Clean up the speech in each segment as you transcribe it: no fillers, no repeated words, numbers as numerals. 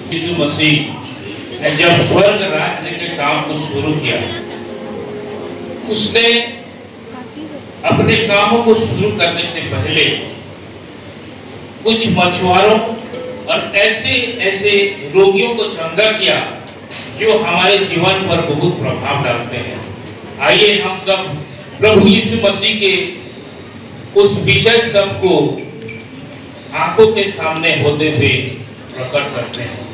यीशु मसीह ने जब स्वर्ग राज्य के काम को शुरू किया, उसने अपने कामों को शुरू करने से पहले कुछ मछुआरों और ऐसे ऐसे रोगियों को चंगा किया जो हमारे जीवन पर बहुत प्रभाव डालते हैं। आइए हम सब प्रभु यीशु मसीह के उस विषय सब को आंखों के सामने होते हुए प्रकट करते हैं।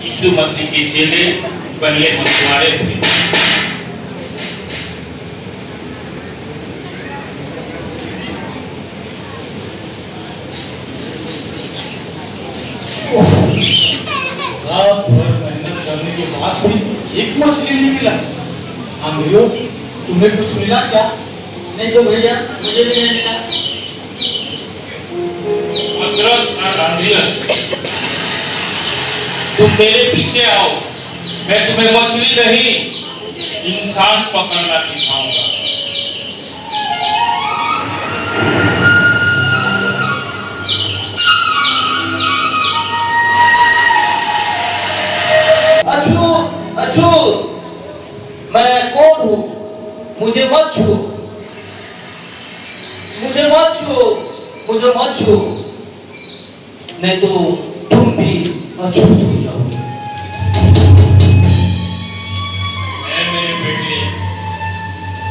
यीशु मसीह के चेले पहले मछुआरे थे। रात भर मेहनत करने के बाद भी एक मछली नहीं मिला। आंद्रियो, तुम्हें कुछ मिला क्या? नहीं तो भैया, मुझे भी नहीं मिला। पतरस और अंद्रियास, तुम मेरे पीछे आओ, मैं तुम्हें मछली नहीं इंसान पकड़ना सिखाऊंगा। अछूत, मैं कौन हूँ? मुझे मत छू, मुझे मत छू, मुझे मत छू, नहीं तो तुम भी अछूत हो जाओ। मेरे बेटे,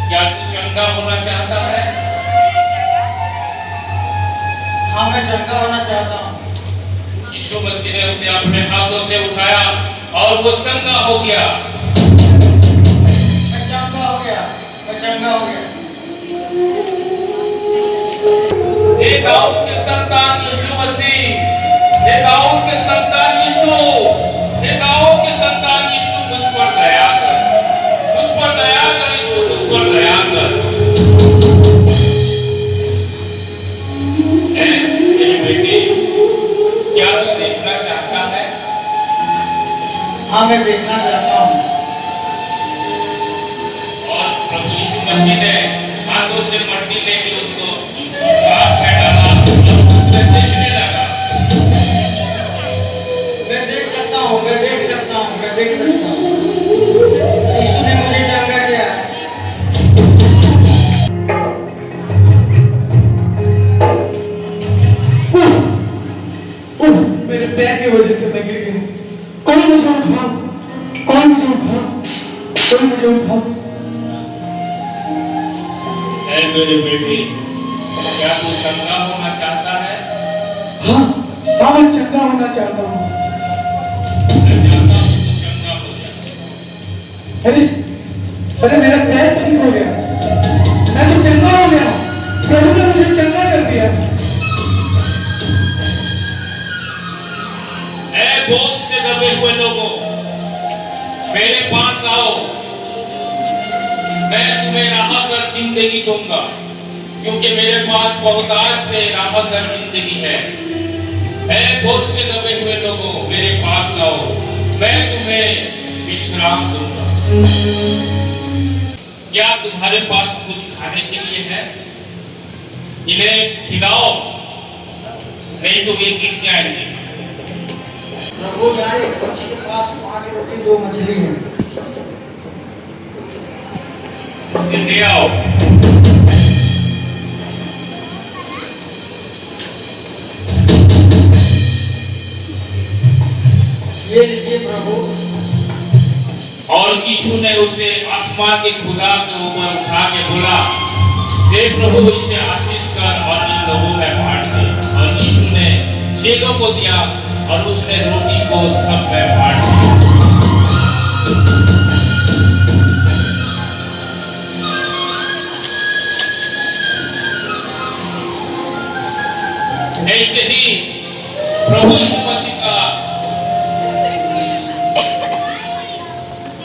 क्या तू चंगा होना चाहता है? हाँ, मैं चंगा होना चाहता हूँ। यीशु मसीह ने उसे अपने हाथों से उठाया और वो चंगा हो गया। मैं चंगा हो गया, मैं चंगा हो गया। हे दाऊद के संतान यीशु मसीह, हे दाऊद के संतान यीशु, हे दाऊद के संतान यीशु, मुझ पर दया कर, मुझ पर दया कर यीशु, मुझ पर दया कर। मेरी बेटी, क्या तू देखना चाहता है? हाँ, मैं देखना चाहता हूँ। और प्रभु यीशु मसीह ने हाथों से मट्टी लेके उसको साफ कर डाला और देखने लगा। मैं देख सकता हूँ, मैं देख सकता हूँ, मैं देख सकता हूँ। यीशु ने मुझे चंगा किया। मेरे पैर की वजह से मैं गिर गया। कोई मुझे उठाओ, कोई मुझे उठाओ, कोई मुझे उठाओ। ऐ मेरे बेटी, क्या तू चंगा होना चाहता है? हाँ, हाँ, मैं चंगा होना चाहता हूँ। मैं चाहता हूँ तू चंगा हो जाए। अरे अरे, मेरा पैर ठीक हो गया, मैं तो चंगा हो गया। प्रभु ने मुझे चंगा कर दिया। ऐ बोझ से दबे हुए लोगों, मेरे पास आओ, मैं तुम्हें राहत और जिंदगी दूंगा, क्योंकि मेरे पास बहुतायत से राहत और जिंदगी है। ऐ बोझ से दबे हुए लोगों, मेरे पास आओ, मैं तुम्हें विश्राम दूंगा। क्या तुम्हारे पास कुछ खाने के लिए है? इन्हें खिलाओ, नहीं तो ये गिर जाएंगे। प्रभु यार, एक बच्चे के पास 5 रोटी 2 मछली है। ले आओ। ये लीजिए प्रभु। और यीशु ने उसे आसमान के खुदा के ऊपर उठा के बोला, हे प्रभु, इसे आशीष कर और इन लोगों में बांट दे। और यीशु ने चेलों को दिया और उसने रोटी को सब में बांट दिया। ऐसे ही प्रभु यीशु मसीह का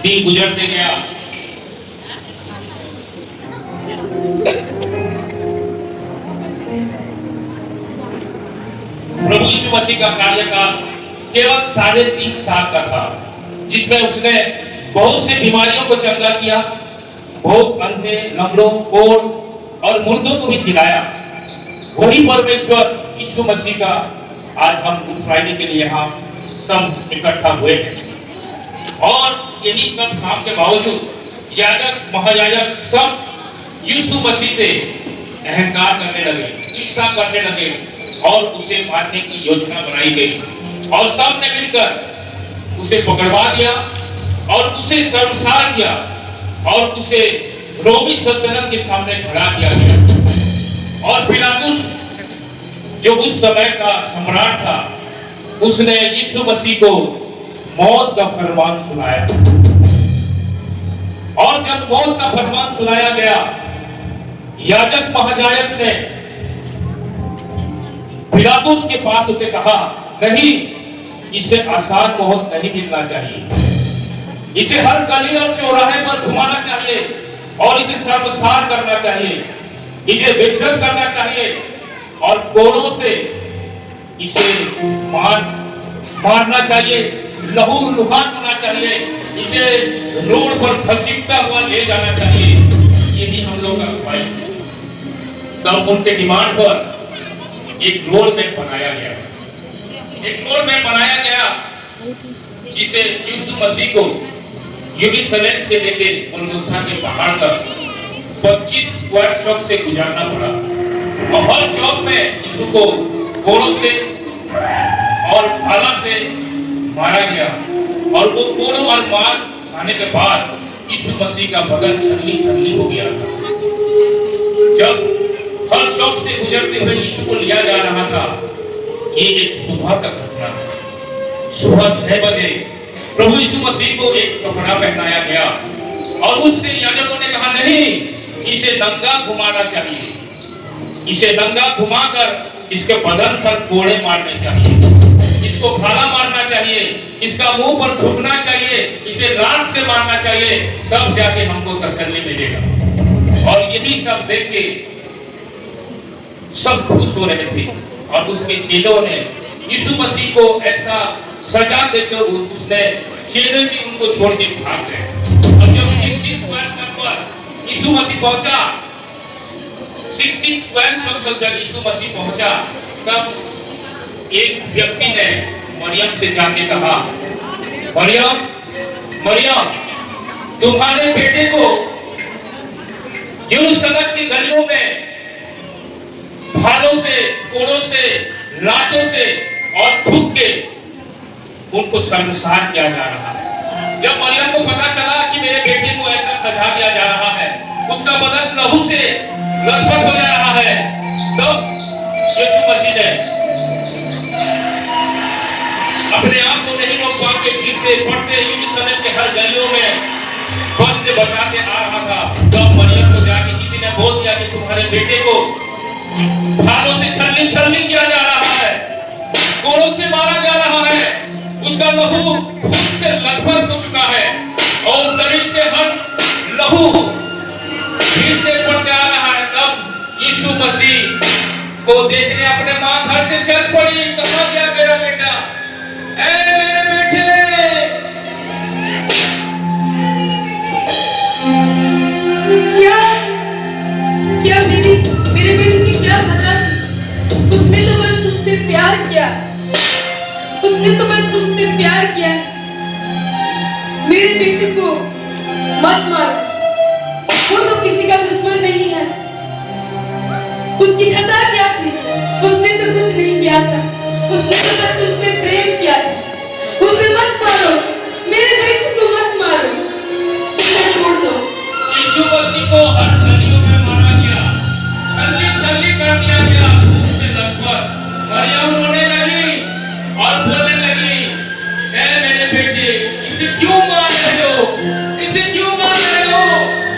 दिन गुजरते गया। प्रभु यीशु मसीह का कार्यकाल केवल 3.5 साल का था, जिसमें उसने बहुत सी बीमारियों को चंगा किया, बहुत अंधे, लंगड़ों, कोढ़ और मुर्दों को भी खिलाया। वही परमेश्वर यीशु मसीह का आज हम गुड फ्राइडे के लिए यहाँ सब इकट्ठा हुए हैं। और यही सब काम के बावजूद याजक महायाजक सब यीशु मसीह से अहंकार करने लगे, ईर्ष्या करने लगे और उसे मारने की योजना बनाई गई और सब ने मिलकर उसे पकड़वा दिया और उसे शर्मसार किया और उसे रोमी सल्तनत के सामने खड़ा किया गया। और पिलातुस जो उस समय का सम्राट था, उसने यीशु मसीह को मौत का फरमान सुनाया। और जब मौत का फरमान सुनाया गया, याजक महायाजक ने पिलातुस के पास उसे कहा, नहीं, इसे आसान मौत नहीं मिलना चाहिए, इसे हर गली और चौराहे पर घुमाना चाहिए और इसे शर्मसार करना चाहिए, इसे बेइज्जत करना चाहिए और कोड़ों से इसे मारना चाहिए, लहू लुहान होना चाहिए, इसे रोड पर घसीटता हुआ ले जाना चाहिए। यही हम लोग का ख्वाहिश है। तब उनके डिमांड पर एक रोड मैप बनाया गया, जिसे यीशु मसीह को यरूशलेम से लेकर गोलगोथा के पहाड़ तक 25 स्क्वायर चौक से गुजारना पड़ा और हर चौक में यीशु को कोड़ों से और भाला से मारा गया और वो कोड़ों और मार खाने के बाद यीशु मसीह का बदन छलनी छलनी हो गया था। जब हर चौक से गुजरते हुए यीशु को लिया जा रहा था, ये एक सुबह का घटना था। सुबह 6 बजे प्रभु यीशु मसीह को एक कपड़ा पहनाया गया और उससे याजकों ने कहा, नहीं, इसे नंगा घुमाना चाहिए, इसे नंगा घुमाकर इसके बदन पर कोड़े मारने चाहिए, इसको भाला मारना चाहिए, इसका मुंह पर थूकना चाहिए, इसे रात से मारना चाहिए, तब जाके हमको तसल्ली मिलेगा। और यही सब देख के सब खुश हो रहे थे और उसके चेलों ने यीशु मसीह को ऐसा सजा देकर उसने चेले भी उनको छोड़ के भाग गए। और जब 60 स्क्वायर पर यीशु मसीह पहुंचा, 60 स्क्वायर पर जब यीशु मसीह पहुंचा, तब एक व्यक्ति ने मरियम से जाके कहा, मरियम, मरियम, तुम्हारे बेटे को यरूशलेम की गलियों में भालों से, कोड़ों से, लातों से और थूक के उनको शर्मसार किया जा रहा है। जब मरियम को पता चला कि मेरे बेटे को ऐसा सजा दिया जा रहा है, उसका बदन लहू से लथपथ हो जा रहा है, तब यीशु मसीह ने अपने आप को नहीं रोक पा के गिरते पड़ते यरूशलेम के हर गलियों में बस से बचा के आ रहा था। जब मरियम को जाके किसी ने बोल दिया कि तुम्हारे बेटे को भालों से छलनी किया जा रहा है, कोड़ों से मारा जा रहा है, उसका लहू खून से लथपथ हो चुका है और शरीर से हर लहू गिरते पड़ते आ रहा है, तब यीशु मसीह को देखने अपने मां घर से चल पड़ी। कहाँ गया मेरा बेटा? ऐ मेरे बेटे! क्या मेरे बेटे की क्या खता थी? उसने तो बस तुमसे प्यार किया, उसने तो बस तुमसे प्यार किया। मेरे बेटे को मत मारो, वो तो किसी का दुश्मन नहीं है। उसकी खता क्या थी? उसने तो कुछ नहीं किया था, उसने तो बस तुमसे प्रेम किया था। उसे मत मारो, मेरे बेटे को मत मारो, उसे छोड़ दो। यीशु मसीह को हर गलियों में मारा गया, छलनी कर दिया गया, उससे लगभग मरियम रोने लगी और बोलने लगी, ऐ मेरे बेटे, इसे क्यों मार रहे हो? इसे क्यों मार रहे हो?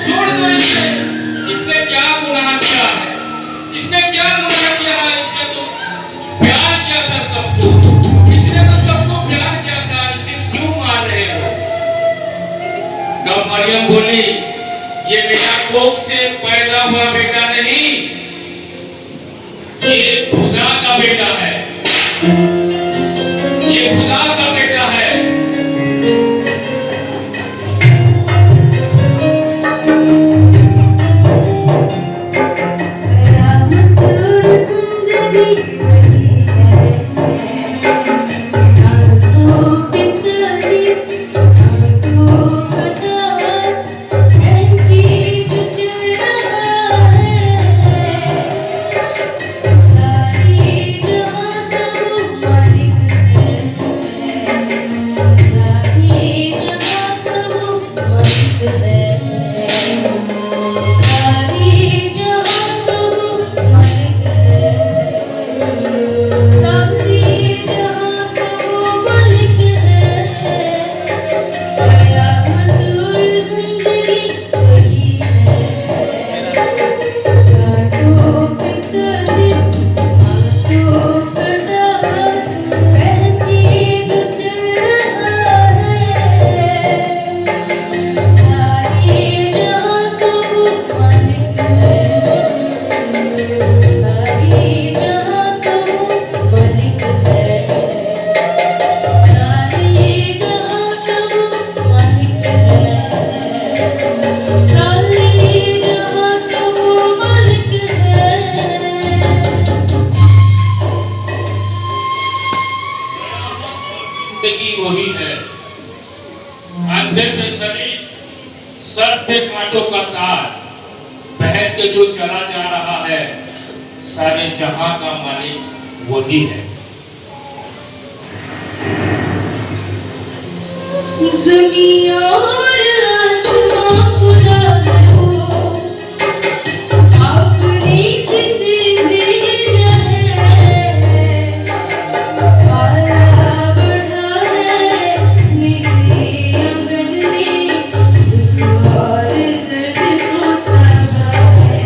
छोड़ दो इसे। इसने क्या गुनाह किया है? इसने क्या गुनाह किया है? इसने तो प्यार किया था सबको, इसने तो सबको प्यार किया था, इसे क्यों मार रहे हो? तब मरियम बोली, ये बेटा कोख से पैदा हुआ बेटा नहीं, ये खुदा का बेटा है, ये खुदा का बेटा है। जिंदगी पे कांटों का ताज पहन के जो चला जा रहा है, सारे जहां का मालिक वही है। ज़मीं और आसमां खुदा हो, आपने जिसे भेजा है, आया बढ़ा है मेरे आंगन में, दुख और दर्द को सहा है।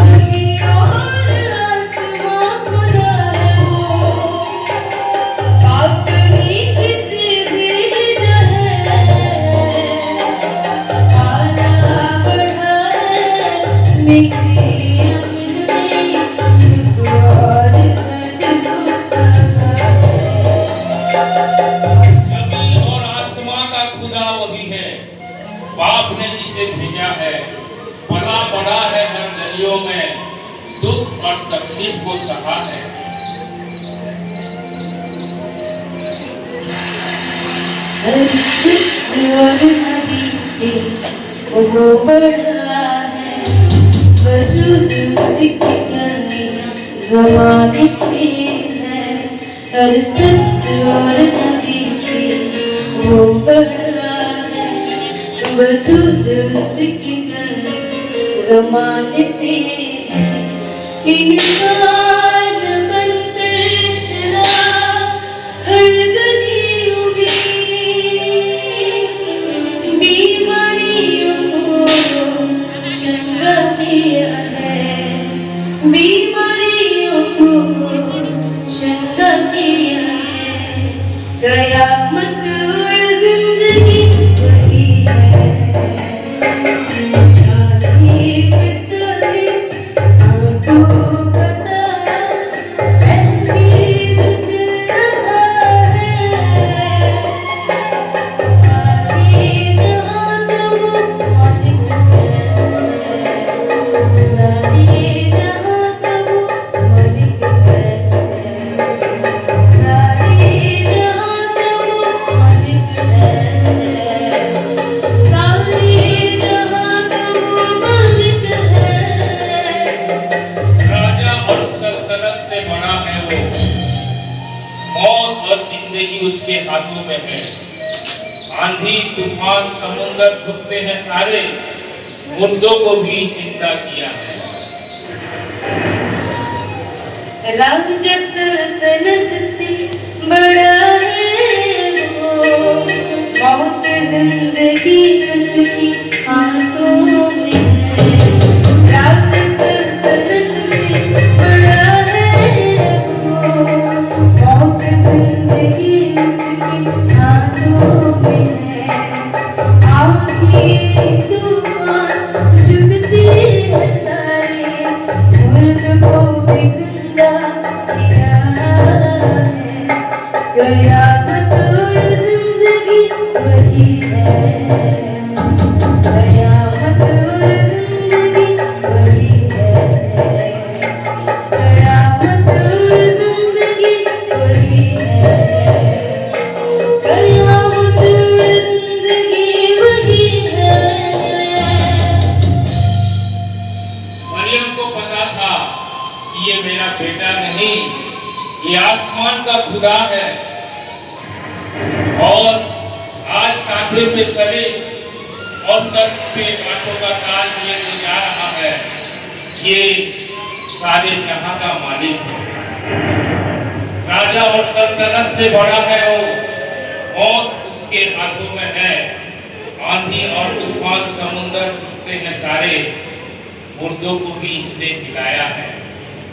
ज़मीं और आसमां खुदा हो, आपने जिसे भेजा है, आया बढ़ा है मेरे आंगन में, दुख और दर्द को सहा है। जमीन और आसमां का खुदा वही है, बाप ने जिसे भेजा है, पला बड़ा है हर गलियों में, दुख और तकलीफ को सहा है। हर शख्स और नबी से वो बढ़ा है, वजूद उसकी ज़माने से है। हर शख्स और नबी से वो बढ़ा है, वजूद उसकी ज़माने से है। इंसान बनकर चला हर गलियों में, बीमारियों को शंगा किया है, बीमारियों को शंगा किया है। कयामत और जिंदगी वही है, तारीफ सारी आंखों का तारा, महफिल जो चल रहा है। सारे जहां का वो मालिक है, सारे जहां का वो मालिक है, सारे जहां का वो मालिक है, सारे जहां का वो मालिक है। राजा और सल्तनत से बड़ा है वो, मौत और जिंदगी उसके हाथों में है। आंधी तूफान समुंदर झुकते हैं सारे, मुर्दों को भी जिंदा किया है। राजा सल्तनत से बड़ा है वो, मौत जिंदगी उसकी हाथों में है। राजा सल्तनत से बड़ा है वो, मौत जिंदगी उसकी हाथों में है। आंधी तूफान झुकते हैं सारे, मुर्द को भी जिंदा किया है। कयामत और जिंदगी वही है, कयामत और जिंदगी वही है, कयामत और जिंदगी वही है, कयामत और जिंदगी वही है। मरियम को पता था कि ये मेरा बेटा नहीं, ये आसमान का खुदा है। और आज कांधे पे सलीब और सर पे कांटों का ताज लिए जो जा रहा है, ये सारे जहां का मालिक है। राजा और सल्तनत से बड़ा है वो, मौत उसके हाथों में है। आंधी और तूफान समुंदर झुकते हैं सारे, मुर्दों को भी इसने जिलाया है।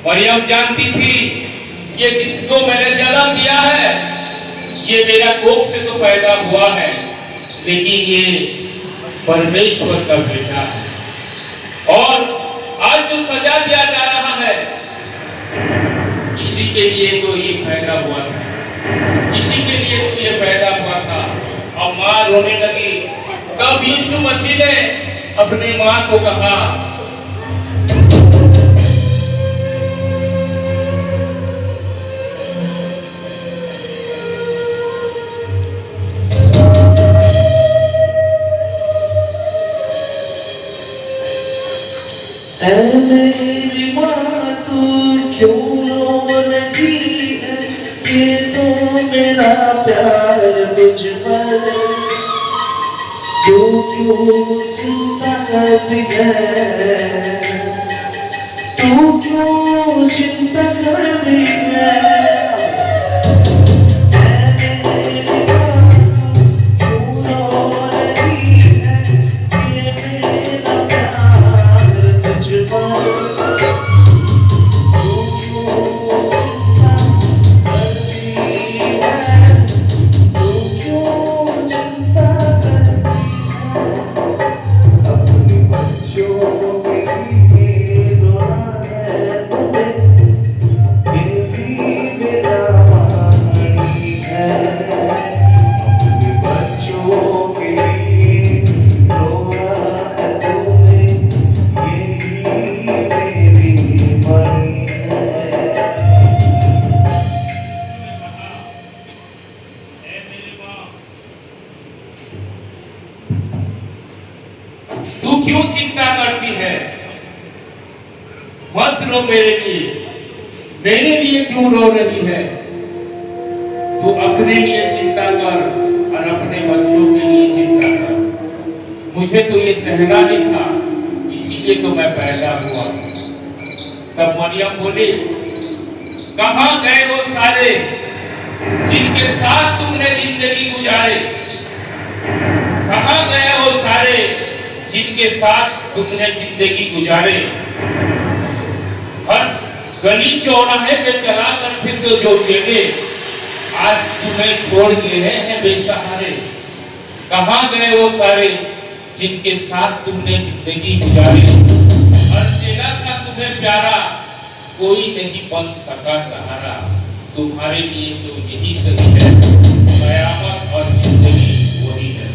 मरियम जानती थी ये जिसको मैंने जन्म दिया है, ये मेरा कोख से तो पैदा हुआ है, लेकिन ये परमेश्वर का बेटा है। और आज जो सजा दिया जा रहा है, इसी के लिए तो ये पैदा हुआ था, इसी के लिए तो ये पैदा हुआ था। और माँ रोने लगी। तब यीशु मसीह ने अपनी माँ को कहा, क्यों रो रही है ये तो मेरा प्यार तुझ पर क्यों क्यों चिंता करती है तू क्यों चिंता करती है तू क्यों चिंता करती है? मत रो मेरे लिए क्यों रो रही है? तू अपने लिए चिंता कर और अपने बच्चों के लिए चिंता कर। मुझे तो ये सहना नहीं था, इसीलिए तो मैं पैदा हुआ। तब मरियम बोली, कहां गए वो सारे जिनके साथ तुमने जिंदगी गुजारी? कहां गए वो सारे जिनके साथ तुमने जिंदगी गुजारे? हर गली चौराहे पे चला कर फिर तो जो चेले आज तुम्हें छोड़ गए हैं बेसहारे। कहां गए वो सारे जिनके साथ तुमने जिंदगी गुजारी? हर चेला था तुम्हें प्यारा, कोई नहीं बन सका सहारा। तुम्हारे लिए तो यही सही है, कयामत और जिंदगी वही है।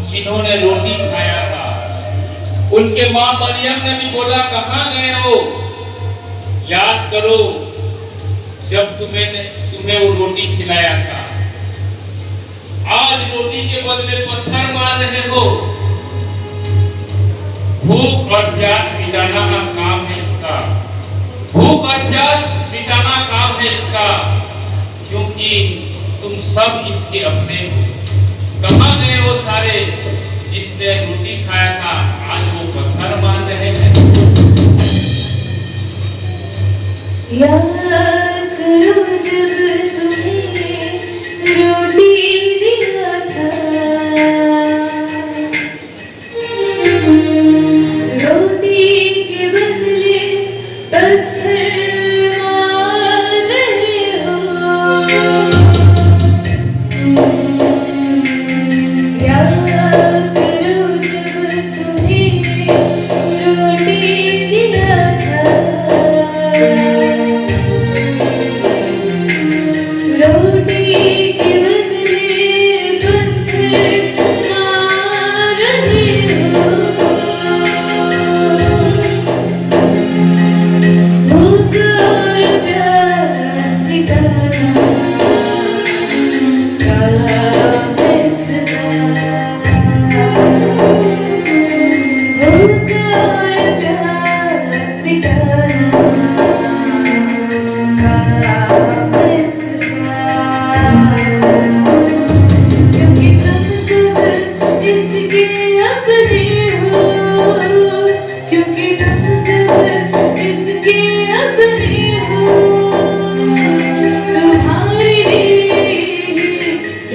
जिन्होंने रोटी खाया था उनके मां मरियम ने भी बोला, कहां गए हो? याद करो जब तुम्हें वो रोटी खिलाया था। आज रोटी के बदले पत्थर मार रहे हो। भूख और प्यास मिटाना का काम है इसका, भूख और प्यास मिटाना काम है इसका, क्योंकि तुम सब इसके अपने हो। कहां गए वो सारे जिसने रोटी खाया था, आज वो पत्थर मान रहे हैं। याद करो जब तुम्हें रोटी दिया था, रोटी के बदले पत्थर मार रहे हो।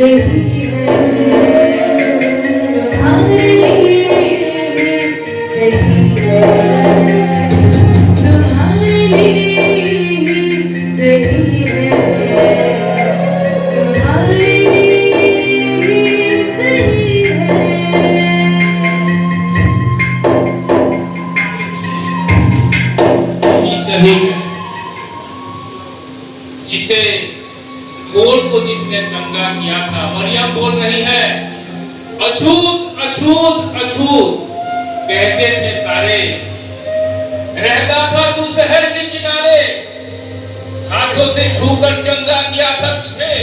सही है, तुम्हारे लिए सही है, तुम्हारे लिए सही है, तुम्हारे लिए सही है। सही है जिसे बोल को जिसने चंगा किया था। मरियम बोल रही है, अछूत अछूत अछूत कहते थे सारे, रहता था तू शहर के किनारे, हाथों से छूकर चंगा किया था तुझे,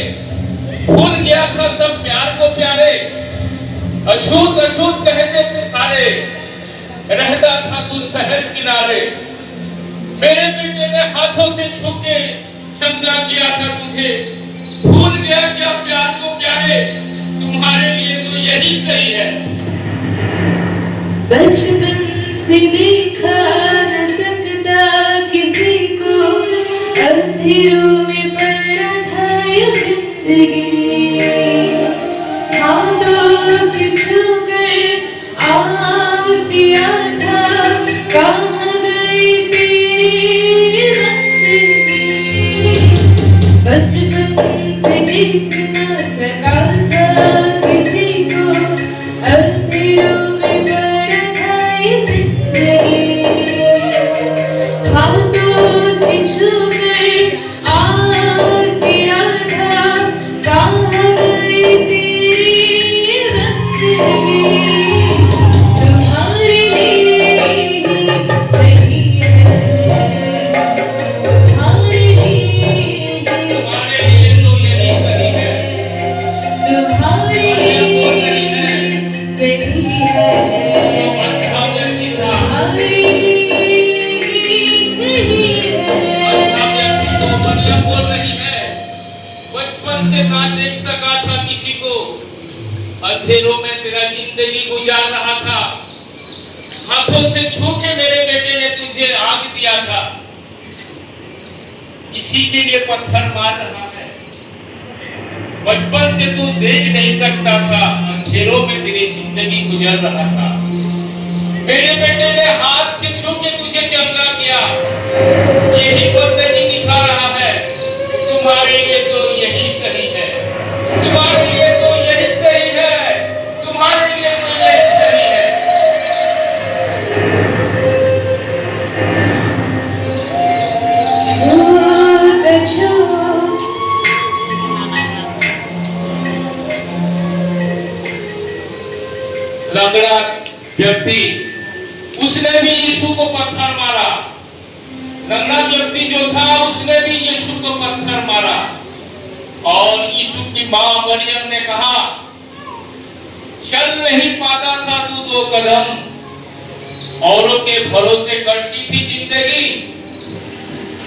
भूल गया था सब प्यार को प्यारे। अछूत अछूत कहते थे सारे, रहता था तू शहर किनारे, मेरे बेटे ने हाथों से छू के चंगा किया था तुझे, भूल गया क्या प्यार को प्यारे, तुम्हारे लिए तो यही सही है। बचपन से देखा न सकता किसी को, अंधेरों में पड़ा था ये जिंदगी, हाथों से छूकर आ दिया था, कहाँ गई तेरी बंदगी। बचपन से देख न सका था किसी को, अंधेरों में पड़ा था ये जिंदगी, हाथों से छूकर आ दिया था, कहाँ गई तेरी बंदगी। तुम्हारे लिए सही है, तुम्हारे लिए तो यही सही है। तुम्हारे लिए सही है, जो अच्छा व्यक्ति था, तुम्हारे लिए सही है। अच्छा व्यक्ति को मरियम बोल रही है, बचपन से ना देख सका था किसी को, अंधेरों में तेरा जिंदगी गुजार रहा था, हाथों से छू के मेरे बेटे ने तुझे आग दिया था, इसी के लिए पत्थर मार रहा है। बचपन से तू देख नहीं सकता था, अंधेरों में तेरी जिंदगी गुजर रहा था, मेरे बेटे ने हाथ से छू के तुझे चंगा किया, यही बंदगी दिखा रहा है। तुम्हारे लिए तो यही सही है, तुम्हारे लिए तो यही सही है, तुम्हारे लिए तो यही सही है। छूत छूत लंगड़ा व्यक्ति, उसने भी यीशु को पत्थर मारा, नंगा व्यक्ति जो था उसने भी यीशु को पत्थर मारा, और यीशु की मां मरियम ने कहा, चल नहीं पाता था तू 2 कदम, औरों के भरोसे करती थी जिंदगी,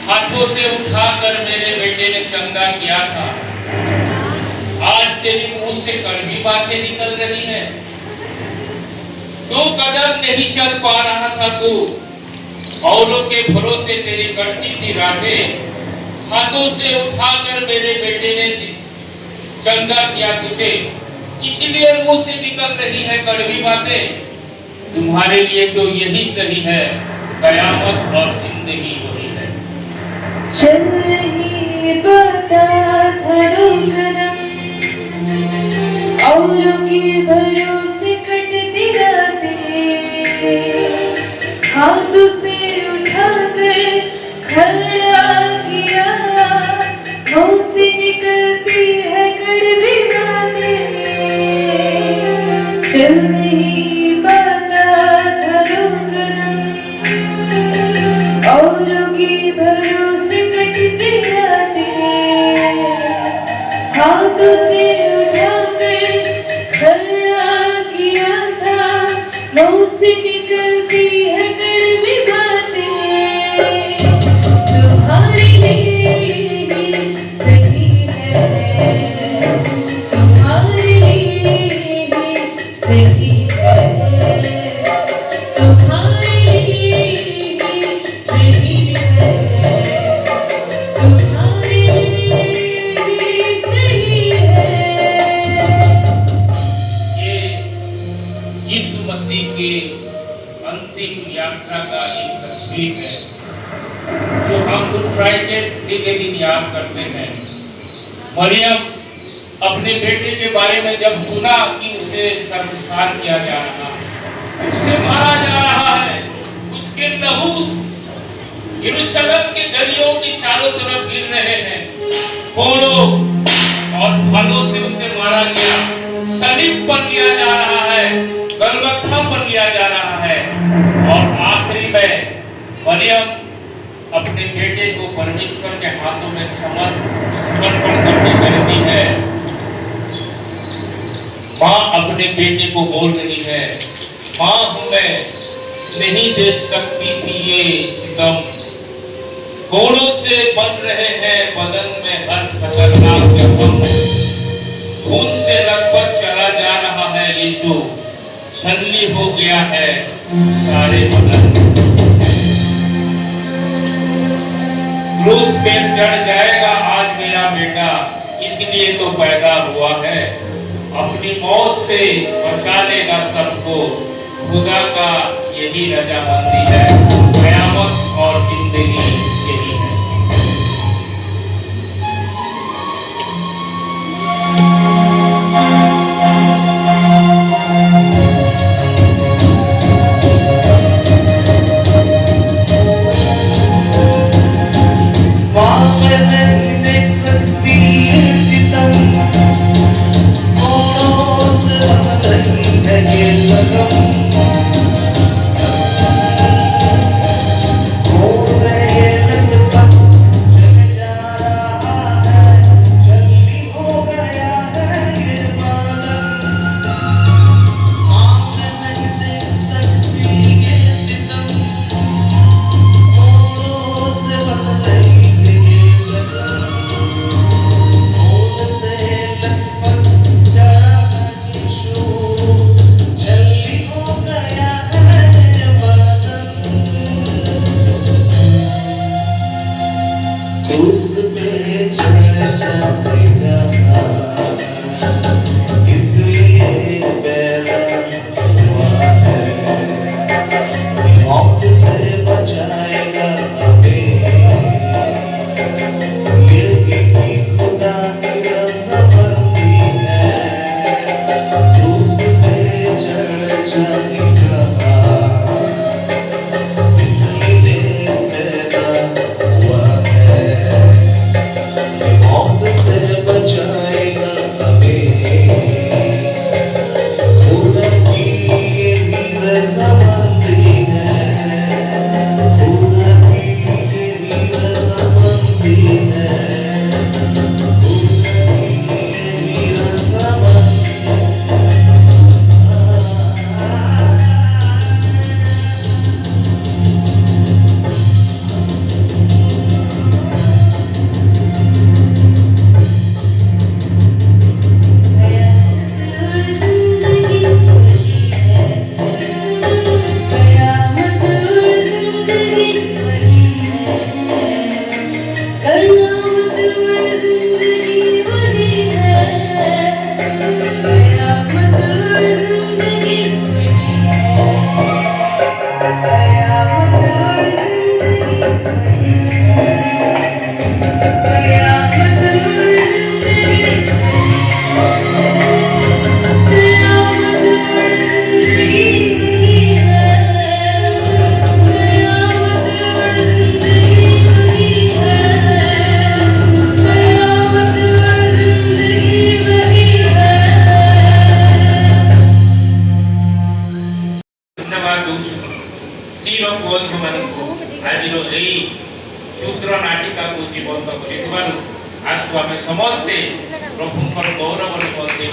हाथों से उठाकर मेरे बेटे ने चंगा किया था, आज तेरी मुंह से कड़वी बातें निकल रही है। 2 कदम नहीं चल पा रहा था तू, औरों के भरोसे तेरी कटती थी राहें, हाथों से उठाकर मेरे बेटे ने चंगा किया तुझे, इसलिए मुंह से निकल रही है कड़वी बातें। तुम्हारे लिए तो यही सही है, कयामत और जिंदगी वही है। चल नहीं पाता था 2 कदम, औरों के भरोसे कटती रातें, हाथों से उठाकर खड़ा किया, मुंह से निकलती है कड़वी बातें। चल नहीं पाता था 2 कदम, औरों के भरोसे कटती रातें, हाथों से उठाकर खड़ा किया था, मुंह से निकलती है कड़वी बातें। तुम्हारे लिए सही है, तुम्हारे लिए सही है, तुम्हारे लिए सही है, तुम्हारे लिए सही है। यात्रा का एक तस्वीर है जो हम गुड फ्राइडे के दिन याद करते हैं। मरियम अपने बेटे के बारे में जब सुना कि उसे शर्मसार किया जा रहा है, उसे मारा जा रहा है, उसके लहू यरूशलेम के गलियों की चारों तरफ गिर रहे हैं, कोड़ों और फलों से उसे मारा गया, सलीब पर लिया जा रहा है, गलगथा पर लिया जा रहा है, और आखिरी में मरियम अपने बेटे को परमेश्वर के हाथों में समर्पण करके कहती है। माँ अपने बेटे को बोल रही है, माँ मैं नहीं देख सकती थी ये सितम, कोड़ों से बन रहे हैं बदन में हर खतरनाक जख्म, खून से लथपथ चला जा रहा है यीशु, छलनी हो गया है सारे बदन। क्रूस पे चढ़ जाएगा आज मेरा बेटा, इसलिए तो पैदा हुआ है, अपनी मौत से बचा लेगा सबको, खुदा का यही रजामंदी है, कयामत और जिंदगी यही है। ସମସ୍ତେ ପ୍ରଭୁଙ୍କର ଗୌରବ ନିମନ୍ତେ